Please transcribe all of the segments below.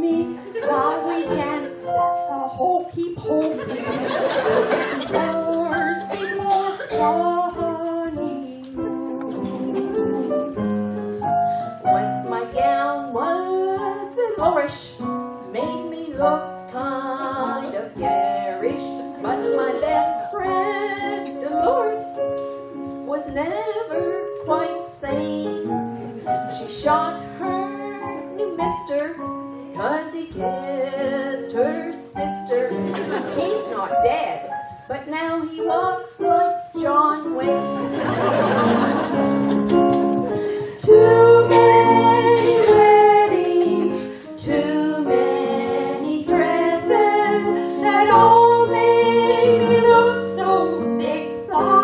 me while we dance the hokey pokey. Hours before the honeymoon. Once my gown was velourish, made me look kind of garish, but my best friend Dolores was never quite sane. She shot her new mister 'cause he kissed her sister. He's not dead, but now he walks like John Wayne. Too many weddings, too many dresses that all make me look so thick-thighed.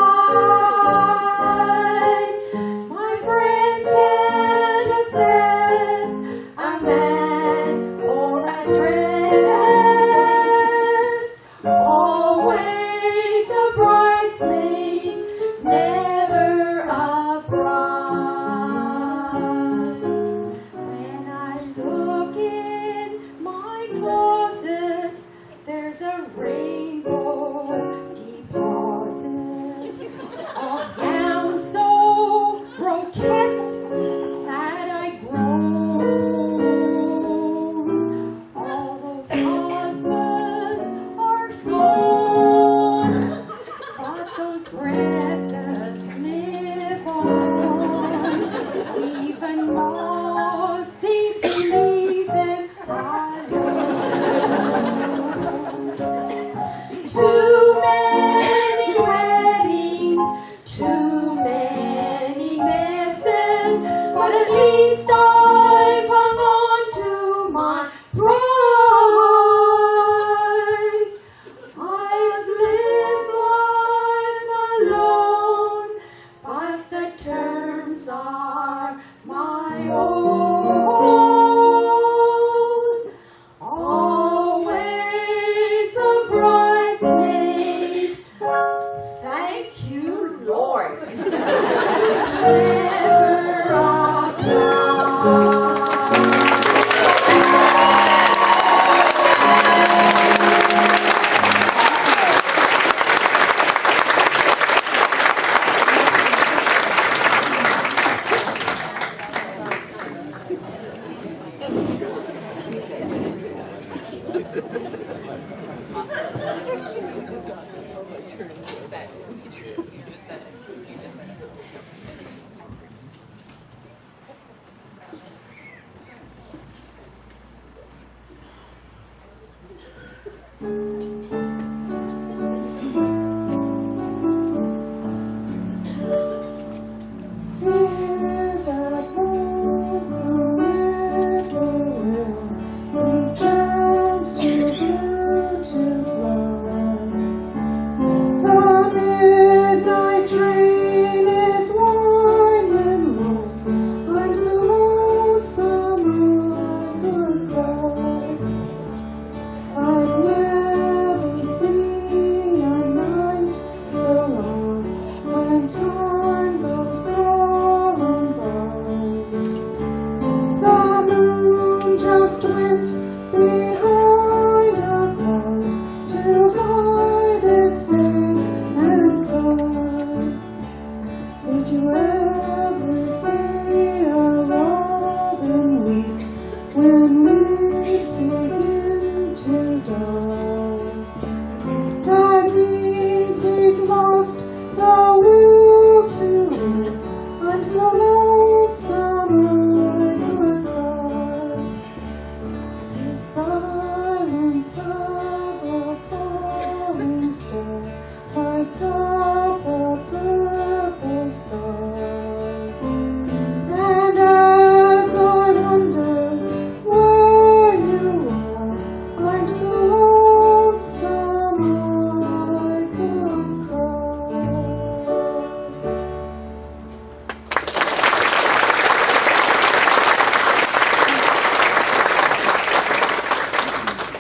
My friends can't assess a man or a dress. Always a bridesmaid, never a bride. When I look in my closet, there's a rainbow deposit. A gown so grotesque that I groan. All those husbands are gone, but those dresses live on. Even laws seem to leave them alone. Too many weddings, too many messes, but at least I've hung on to my bride. I've lived life alone, but the terms are my own. Always a bridesmaid. Thank you, Lord. Never a bride.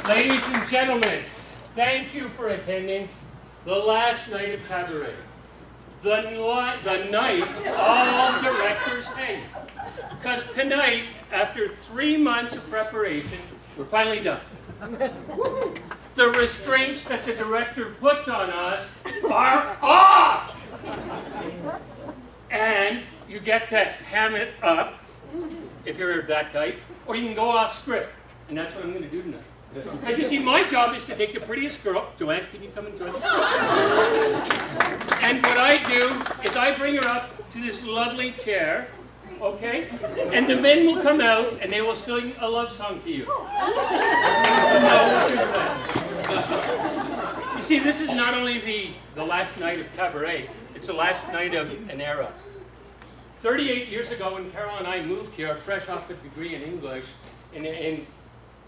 Ladies and gentlemen, thank you for attending the last night of Cabaret. The night all directors hate. Because tonight, after 3 months of preparation, We're finally done. The restraints that the director puts on us are off! And you get to ham it up, if you're that type, or you can go off script. And that's what I'm going to do tonight. Because you see, my job is to take the prettiest girl. Joanne, can you come and join me? And what I do is I bring her up to this lovely chair, okay? And the men will come out and they will sing a love song to you. You see, this is not only the last night of Cabaret, it's the last night of an era. 38 years ago, when Carol and I moved here, fresh off a degree in English, in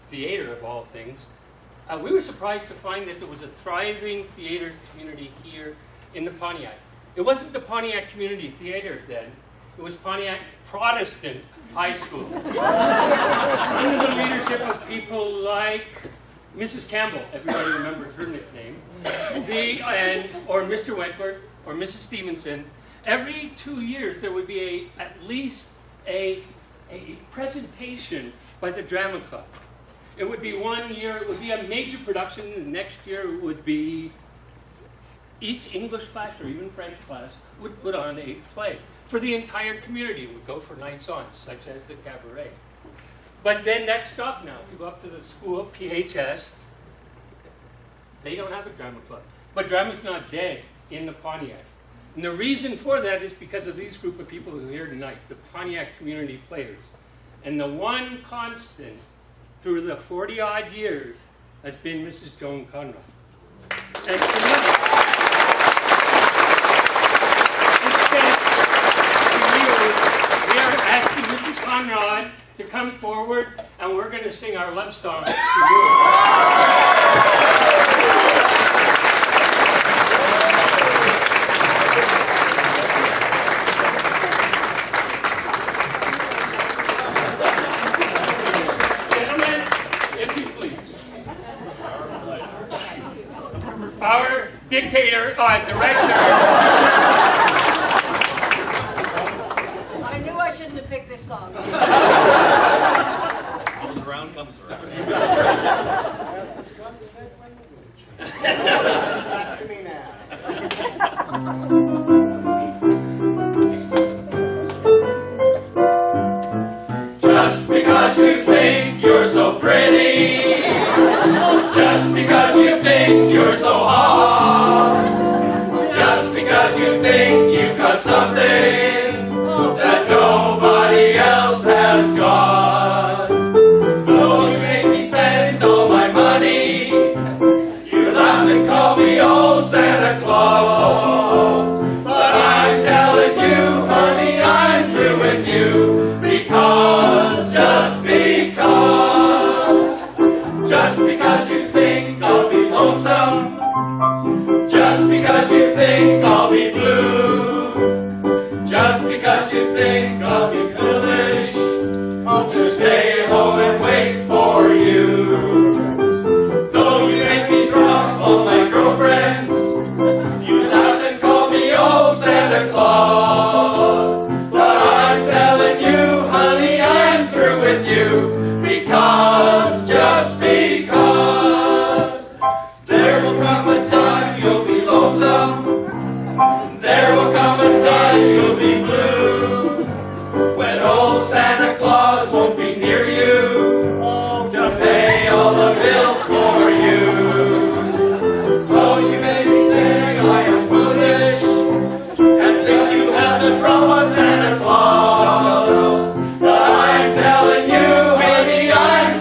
theater of all things, we were surprised to find that there was a thriving theater community here in the Pontiac. It wasn't the Pontiac Community Theater then. It was Pontiac Protestant High School. Under the leadership of people like Mrs. Campbell, everybody remembers her nickname, or Mr. Wentworth, or Mrs. Stevenson. Every 2 years there would be at least a presentation by the Drama Club. It would be 1 year, it would be a major production, and the next year it would be each English class or even French class would put on a play for the entire community. It would go for nights on, such as the Cabaret. But then that stopped now. If you go up to the school, PHS, they don't have a drama club. But drama's not dead in the Pontiac. And the reason for that is because of these group of people who are here tonight, the Pontiac Community Players. And the one constant through the 40-odd years has been Mrs. Joan Conrod. And tonight, we are asking Mrs. Conrod to come forward, and we're going to sing our love song to you. Our director. I knew I shouldn't have picked this song. Comes around, comes around. As the skunk said when the witch. Back to me now. Just because you think you're so pretty, just because you think you're so hot, just because you think you've got something that nobody else has got. Though you make me spend all my money, you laugh and call me old Santa Claus. But I'm telling you, honey, I'm through with you, just because you think I'll be lonesome, just because you think I'll be blue, just because you think I'll be foolish, to stay home and wait for you. Though you make me drunk on my girlfriends, you laugh and call me old Santa Claus. But I'm telling you, honey, I'm through with you, just because there will come a time you'll be lonesome, there will come a time you'll be blue, when old Santa Claus won't be near you to pay all the bills for you. Oh, you may be saying I am foolish and think you have the drama Santa Claus, but I'm telling you, baby, I'm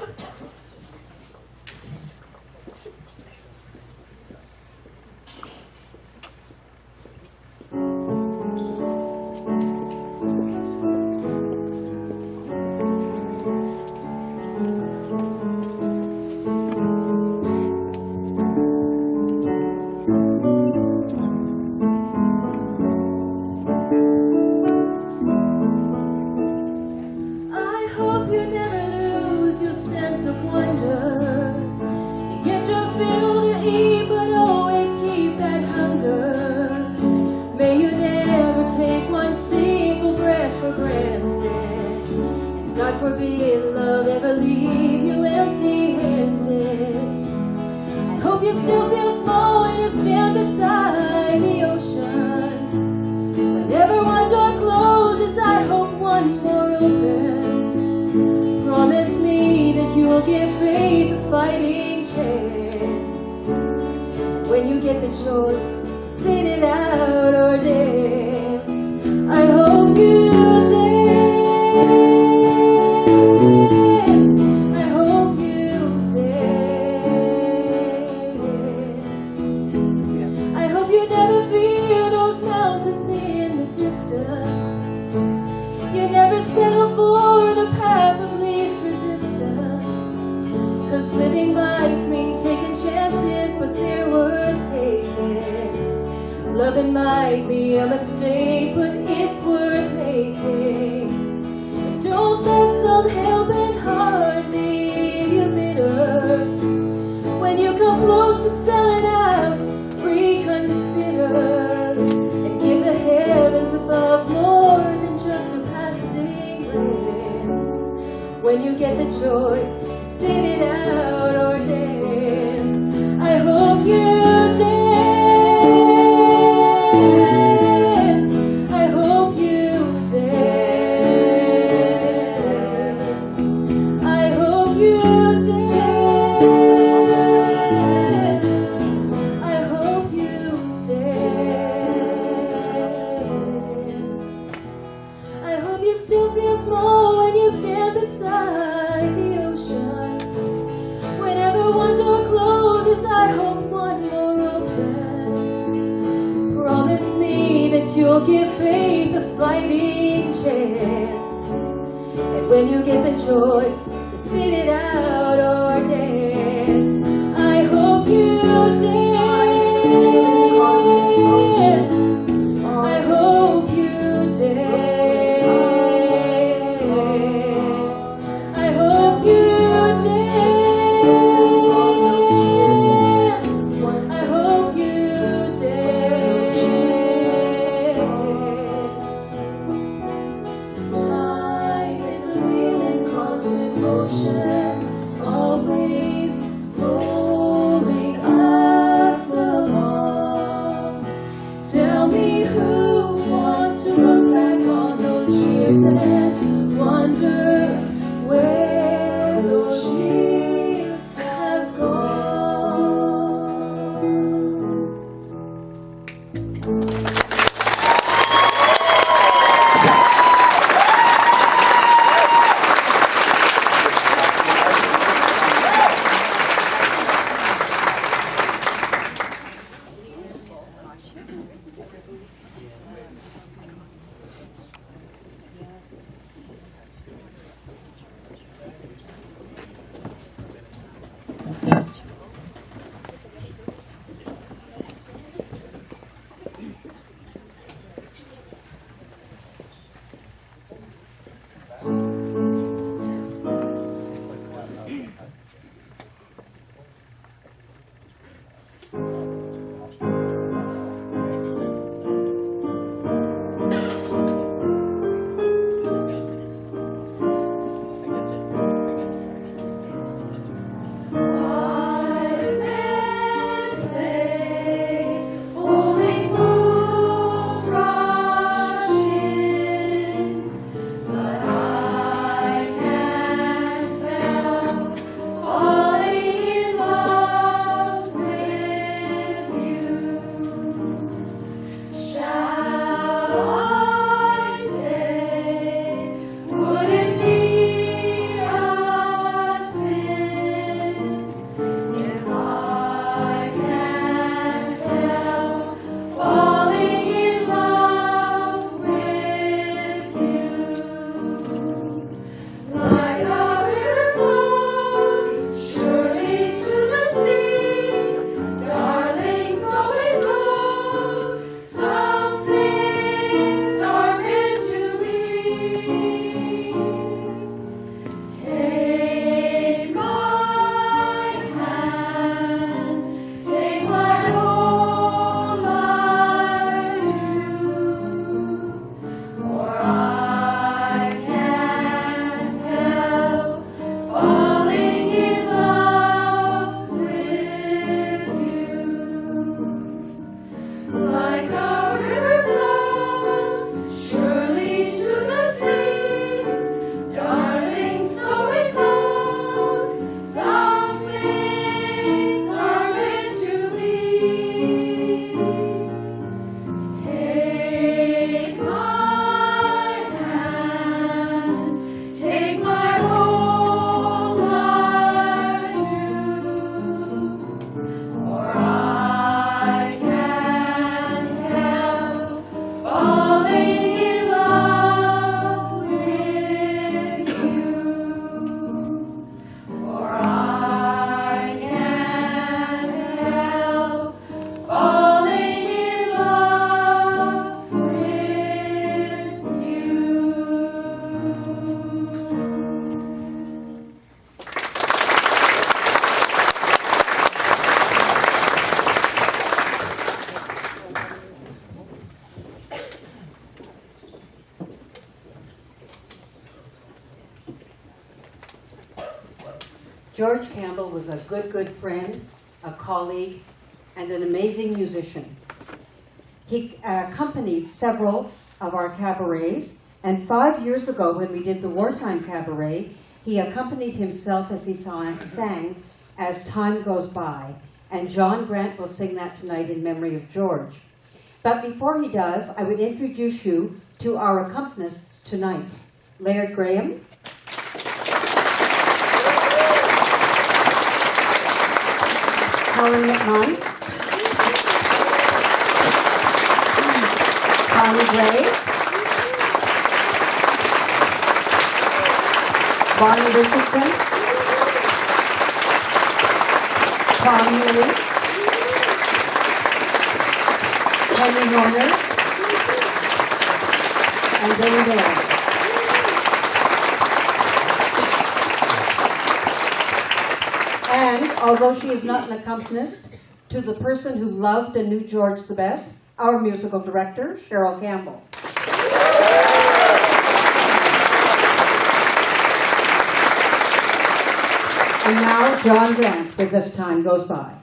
I hope you never lose your sense of wonder. You get your fill to eat, but always keep that hunger. May you never take one single breath for granted. And God forbid love ever leave you empty-handed. I hope you still feel small when you stand beside the ocean. Whenever one door closes, I hope one more opens. Promise me that you'll give faith a fighting chance. And when you get the choice to sit it out or dance, I hope you dance. I hope you dance. I hope you never fear those mountains in the distance. You never settle for the path of least resistance. 'Cause living might mean taking chances, but they're worth taking. Loving might be a mistake, but it's worth making. And don't let some hell-bent heart leave you bitter. When you come close to selling out, reconsider. And give the heavens above more than just a passing glance. When you get the choice to sit it out or dance, I hope you dance. I hope you dance. I hope you dance. I hope you dance. I hope you still feel small when you stand beside the ocean. Whenever one door closes, I hope one more opens. Promise me that you'll give faith a fighting chance. And when you get the choice to sit it out or dance, I hope you dance. I hope you dance. I hope you dance. I hope you dance. Time is a wheel in constant motion, always rolling. George Campbell was a good friend, a colleague, and an amazing musician. He accompanied several of our cabarets, and 5 years ago when we did the Wartime Cabaret, he accompanied himself as he sang As Time Goes By, and John Grant will sing that tonight in memory of George. But before he does, I would introduce you to our accompanists tonight. Laird Graham, Helen McMahon, Connie Gray, Bonnie Richardson, Tom Healy, Henry Horner, and Billy Dale. And although she is not an accompanist, to the person who loved and knew George the best, our musical director, Cheryl Campbell. And now, John Grant with As Time Goes By.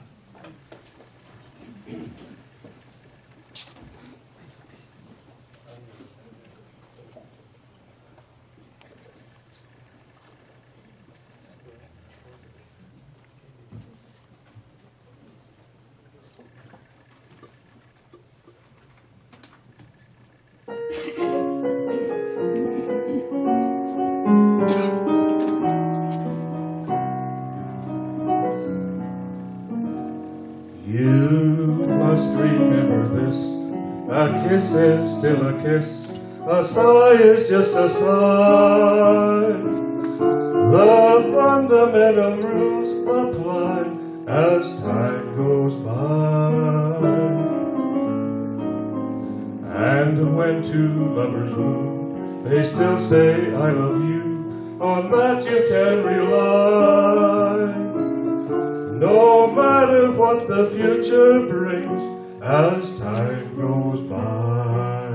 You must remember this, a kiss is still a kiss, a sigh is just a sigh. The fundamental rules apply as time goes by. And when two lovers woo, they still say I love you, on that you can rely. No matter what the future brings, as time goes by.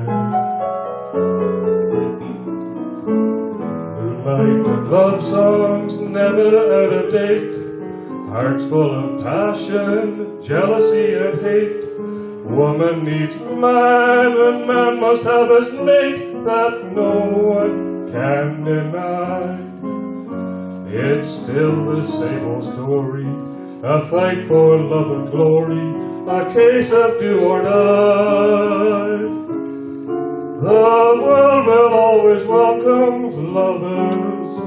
Moonlight and love songs never out of date, hearts full of passion, jealousy and hate. Woman needs man and man must have his mate, that no one can deny. It's still the same old story, a fight for love and glory, a case of do or die. The world will always welcome lovers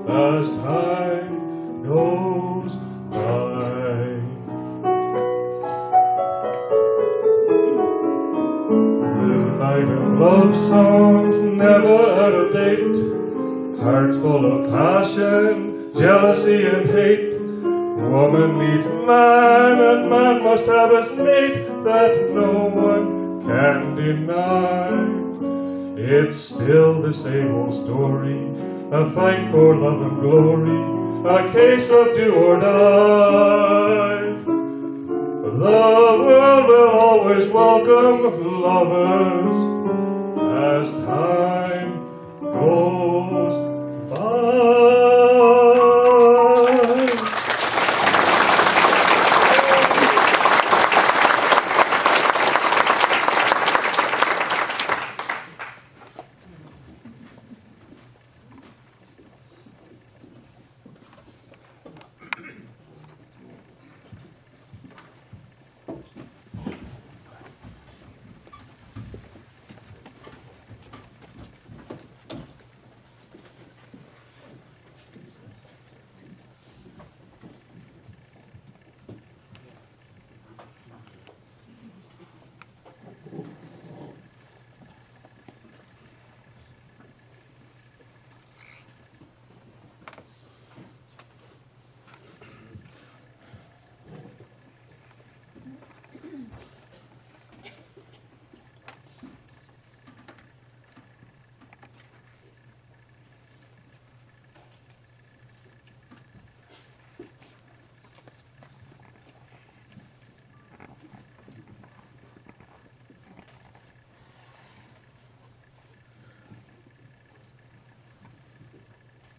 as time goes by. Moonlight and love songs never out of date, hearts full of passion, jealousy and hate. Woman needs man and man must have his mate, that no one can deny. It's still the same old story, a fight for love and glory, a case of do or die. The world will always welcome lovers as time goes by.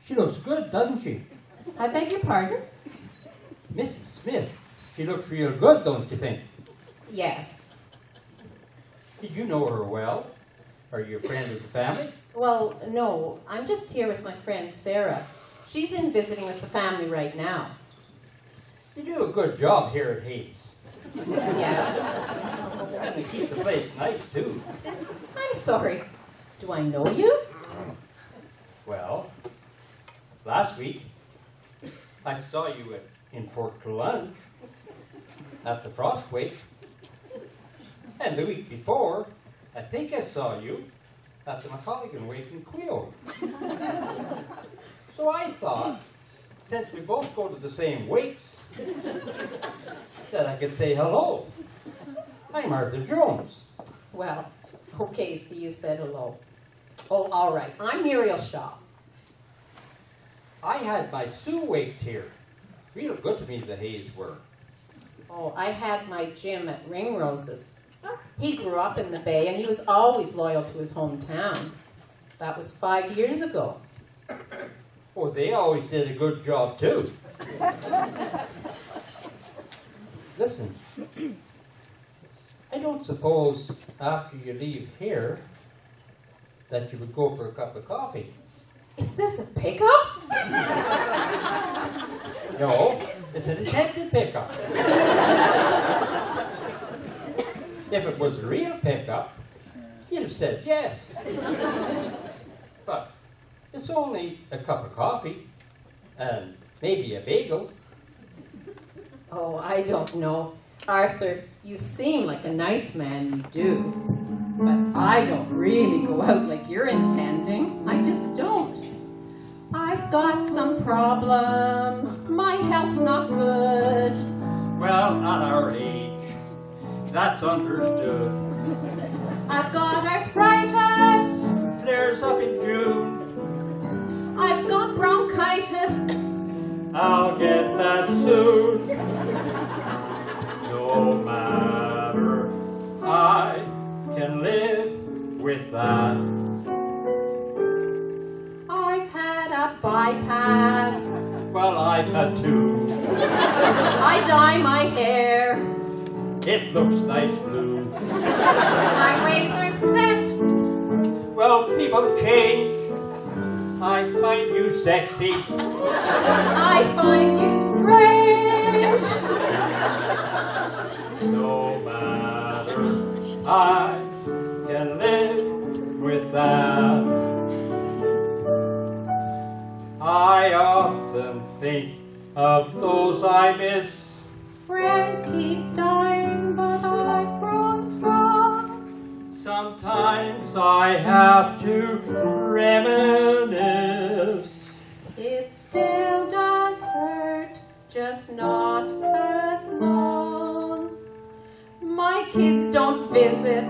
She looks good, doesn't she? I beg your pardon? Mrs. Smith, she looks real good, don't you think? Yes. Did you know her well? Are you a friend of the family? Well, no. I'm just here with my friend Sarah. She's in visiting with the family right now. You do a good job here at Hayes. Yes. And they keep the place nice, too. I'm sorry. Do I know you? Well, last week, I saw you in Port to lunch at the Frostwake. And the week before, I think I saw you at the McColligan Wake in Queo. So I thought, since we both go to the same wakes, that I could say hello. I'm Arthur Jones. Well, okay, so you said hello. Oh, all right. I'm Muriel Shaw. I had my Sue waked here. Real good to me, the Hayes were. Oh, I had my Jim at Ringroses. He grew up in the Bay, and he was always loyal to his hometown. That was 5 years ago. Oh, they always did a good job, too. Listen, I don't suppose after you leave here that you would go for a cup of coffee. Is this a pickup? No, it's an intended pickup. If it was a real pickup, you'd have said yes. But it's only a cup of coffee and maybe a bagel. Oh, I don't know. Arthur, you seem like a nice man, you do. But I don't really go out like you're intending. I just don't. I've got some problems. My health's not good. Well, at our age, that's understood. I've got arthritis. Flares up in June. I've got bronchitis. I'll get that soon. No matter, I can live with that. I've had a bypass. Well, I've had two. I dye my hair. It looks nice blue. My ways are set. Well, people change. I find you sexy. I find you strange. No matter, I can live with that. I often think of those I miss. Friends keep dying, but I've grown strong. Sometimes I have to reminisce. It still does hurt, just not as long. My kids don't visit.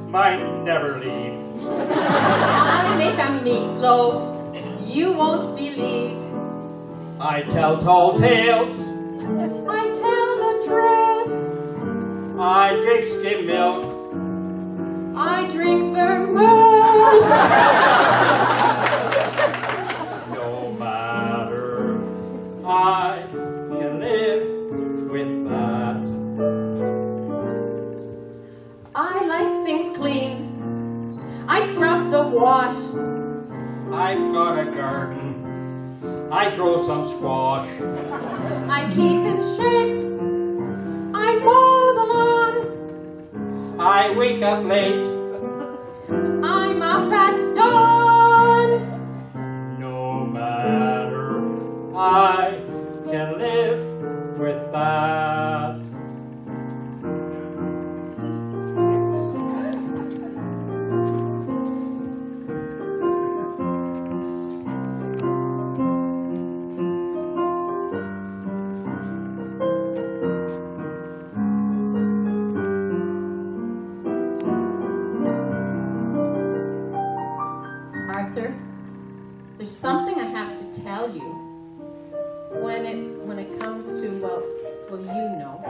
Mine never leave. I make a meatloaf you won't believe. I tell tall tales. I tell the truth. I drink skim milk. I drink vermouth. No matter, I can live with that. I like things clean. I scrub the wash. I've got a garden. I grow some squash. I keep in shape. I mow the lawn. I wake up late. I'm up at dawn. No matter, I can live with that. Arthur, there's something I have to tell you. When it comes to, well, you know.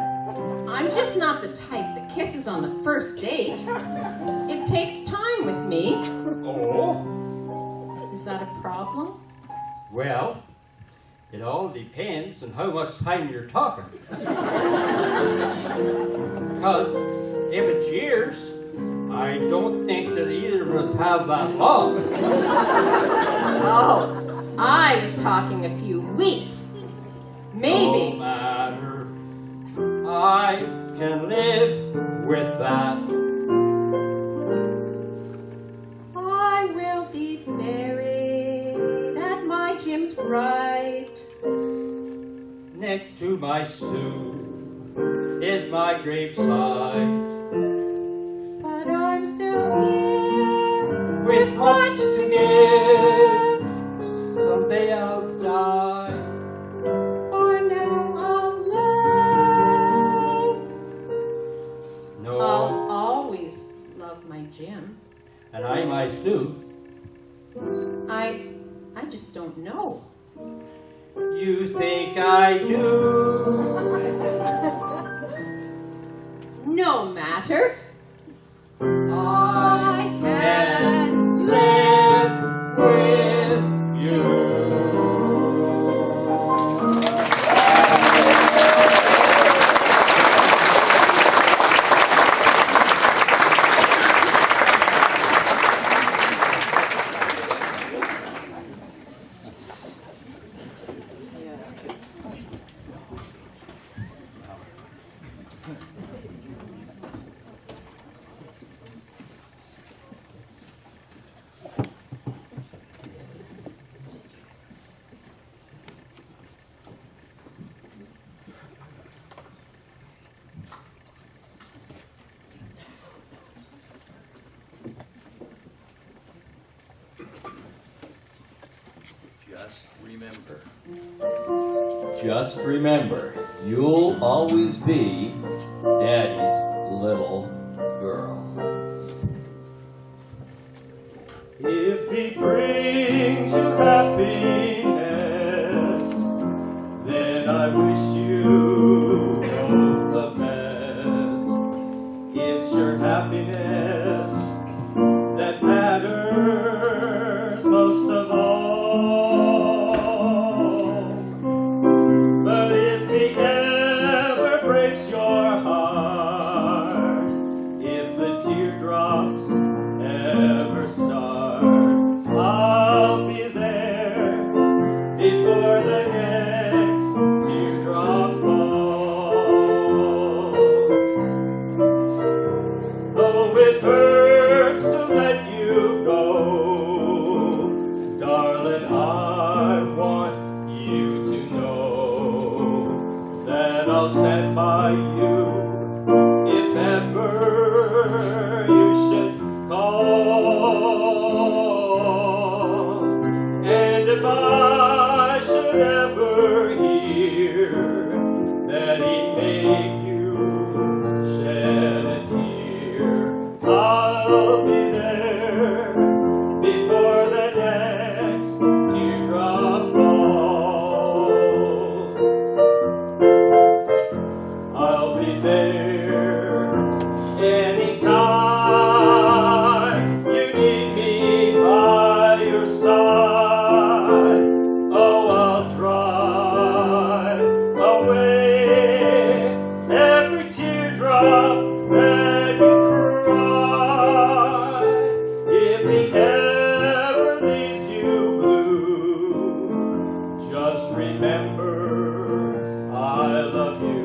I'm just not the type that kisses on the first date. It takes time with me. Oh? Is that a problem? Well, It all depends on how much time you're talking. Because if it's years, I don't think that either of us have that long. Oh, I was talking a few weeks. Maybe. No matter, I can live with that. I will be buried at my Jim's right. Next to my Sue is my graveside. But I'm still here With much to give, someday I'll die. For now I'll live. No, I'll always love my Jim. and I my Sue. I just don't know. You think I do? No matter. I can live with you. Just remember, you'll always be Daddy's little girl. If he brings you happiness, then I wish you no the best. It's your happiness that matters most of all. But if he ever breaks your heart, if the teardrops ever start, I'll be there before the next teardrop falls. Though it hurts to let you go, darling, I want you to know that I'll stand by you if ever you should call. And if I should ever hear that he made you shed a tear, I'll be there before the next teardrop falls. I'll be there anytime you need me by your side. Oh, I'll dry away every teardrop that you cry. If he ever leaves you blue, just remember I love you.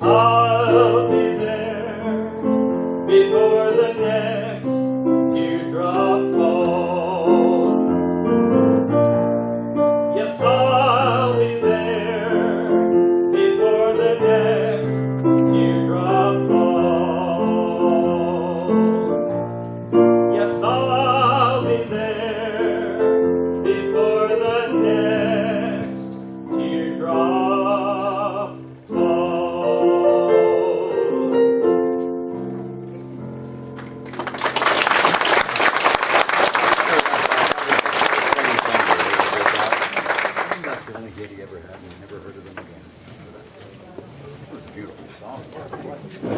I'll be there before the next teardrop falls. Yes, I'll be there before the next teardrop falls. Yes, I'll be there before the next teardrop falls. That's the only gig he ever had, and we never heard of him again. It was a beautiful song.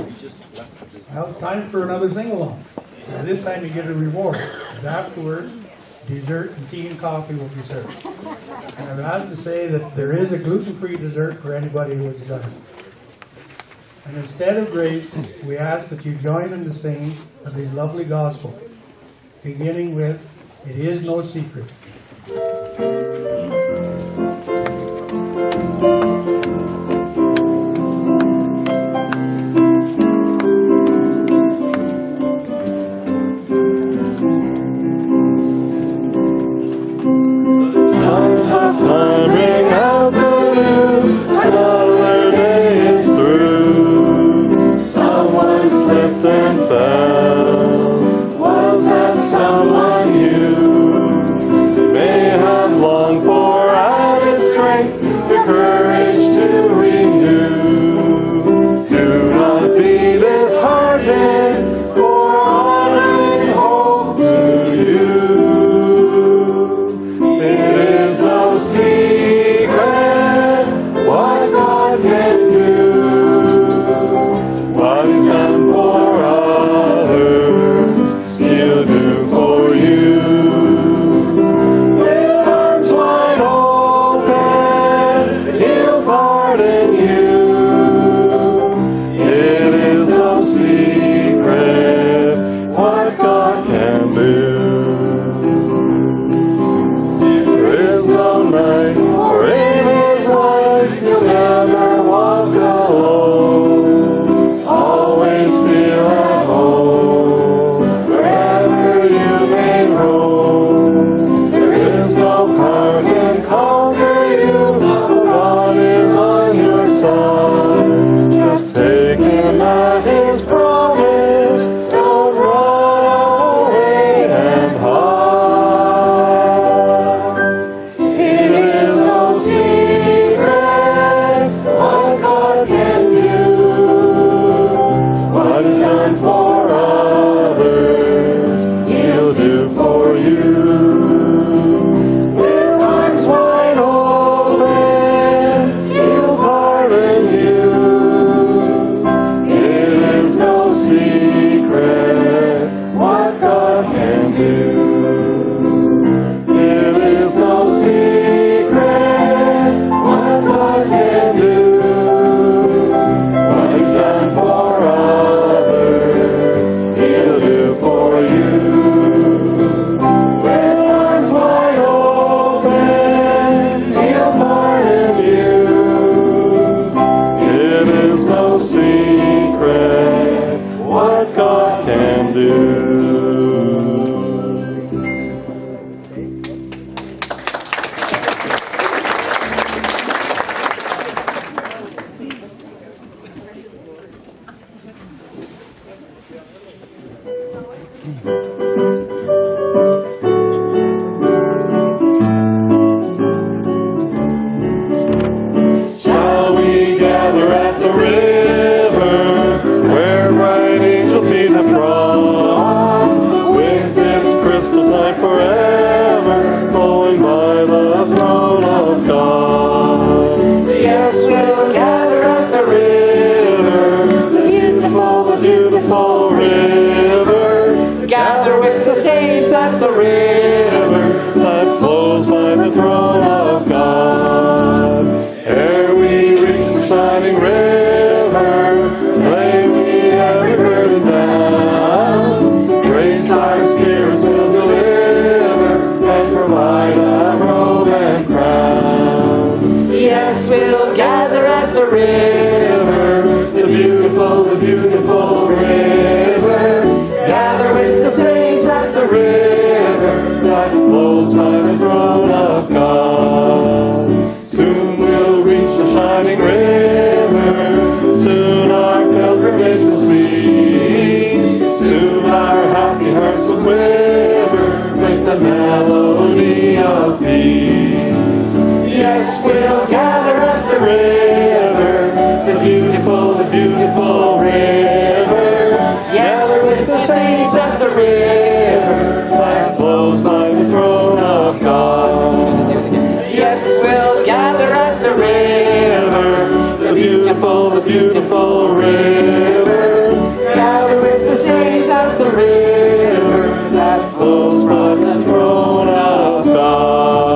He just left the business. Now it's time for another sing-along. Now this time you get a reward, because afterwards, dessert and tea and coffee will be served. And I'm asked to say that there is a gluten-free dessert for anybody who would desire. And instead of grace, we ask that you join in the singing of his lovely gospel, beginning with, "It is no secret." Time ring out the news, another day is through. Someone slipped and fell. Was that someone you may have longed for added strength, the courage to renew? Do not be disheartened, for honoring hope to you. It is no secret what God can do. What is done for others, He'll do for you. With arms wide open, He'll pardon you. It is no secret what God can do. Night, for in His light you'll never walk alone. Always feel at home, wherever you may roam. There is no power can conquer you, for God is on your side. Just take Him at His promise, don't run away and hide. For others, He'll do for you. With arms wide open, He'll pardon you. It is no secret what God can do. It is no secret what God can do. What He's done for others, He'll do for you. With arms wide open, He'll pardon you. It is no secret what God can do. Shall we gather at the river, where bright angels feet have trod, with its crystal tide forever flowing by the throne of God? Yes, we'll gather at the river, the beautiful river. Gather with the saints at the river that flows by the throne of God. Ere we reach the shining river, lay we every burden down. Grace our spirits will deliver and provide a robe and crown. Yes, we'll gather at the river, the beautiful river. Gather with the saints at the river that flows by the throne of God. Soon we'll reach the shining river, soon our pilgrimage will cease. Soon our happy hearts will quiver with the melody of peace. Yes, we'll gather at the river, the beautiful river. Gather with the saints at the river that flows by the throne of God. Yes, we'll gather at the river, the beautiful river. Gather with the saints at the river that flows from the throne of God.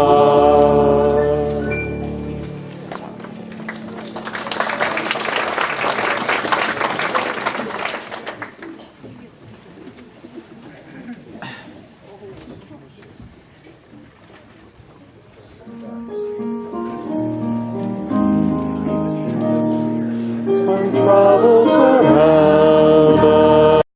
Yeah.